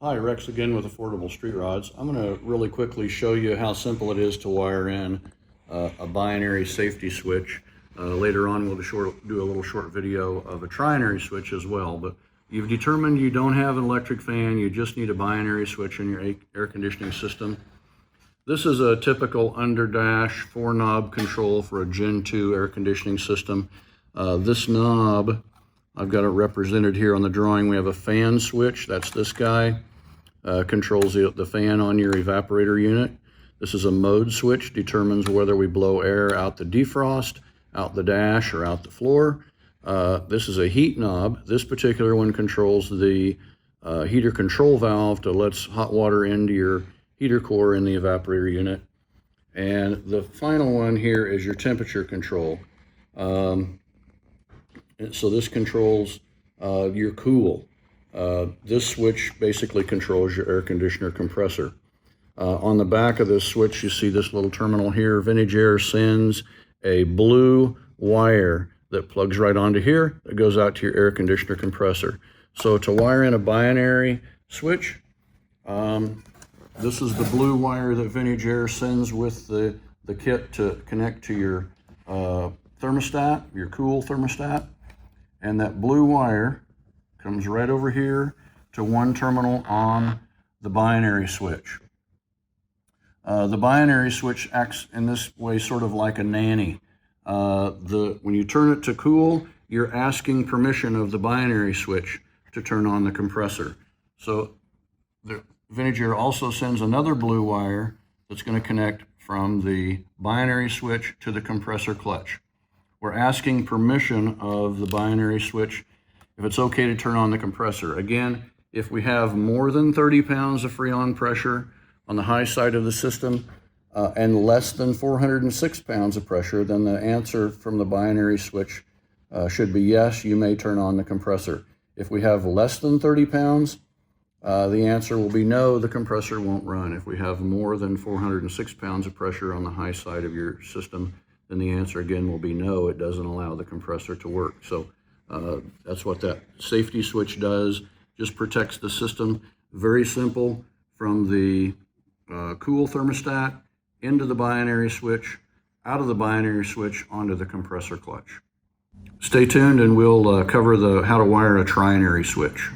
Hi, Rex again with Affordable Street Rods. I'm going to really quickly show you how simple it is to wire in a binary safety switch. Later on we'll do a little short video of a trinary switch as well, but you've determined you don't have an electric fan, you just need a binary switch in your air conditioning system. This is a typical under-dash 4-knob control for a Gen 2 air conditioning system. This knob, I've got it represented here on the drawing. We have a fan switch, that's this guy. Controls the fan on your evaporator unit. This is a mode switch, determines whether we blow air out the defrost, out the dash, or out the floor. This is a heat knob. This particular one controls the heater control valve to let hot water into your heater core in the evaporator unit. And the final one here is your temperature control. So this controls your cool. This switch basically controls your air conditioner compressor. On the back of this switch, you see this little terminal here. Vintage Air sends a blue wire that plugs right onto here that goes out to your air conditioner compressor. So to wire in a binary switch, this is the blue wire that Vintage Air sends with the kit to connect to your thermostat, your cool thermostat. And that blue wire comes right over here to one terminal on the binary switch. The binary switch acts in this way sort of like a nanny. When you turn it to cool, you're asking permission of the binary switch to turn on the compressor. So the Vintage Air also sends another blue wire that's going to connect from the binary switch to the compressor clutch. We're asking permission of the binary switch if it's okay to turn on the compressor. Again, if we have more than 30 pounds of freon pressure on the high side of the system and less than 406 pounds of pressure, then the answer from the binary switch should be yes, you may turn on the compressor. If we have less than 30 pounds, the answer will be no, the compressor won't run. If we have more than 406 pounds of pressure on the high side of your system, then the answer again will be no, it doesn't allow the compressor to work. So that's what that safety switch does, just protects the system. Very simple, from the cool thermostat into the binary switch, out of the binary switch onto the compressor clutch. Stay tuned and we'll cover how to wire a trinary switch.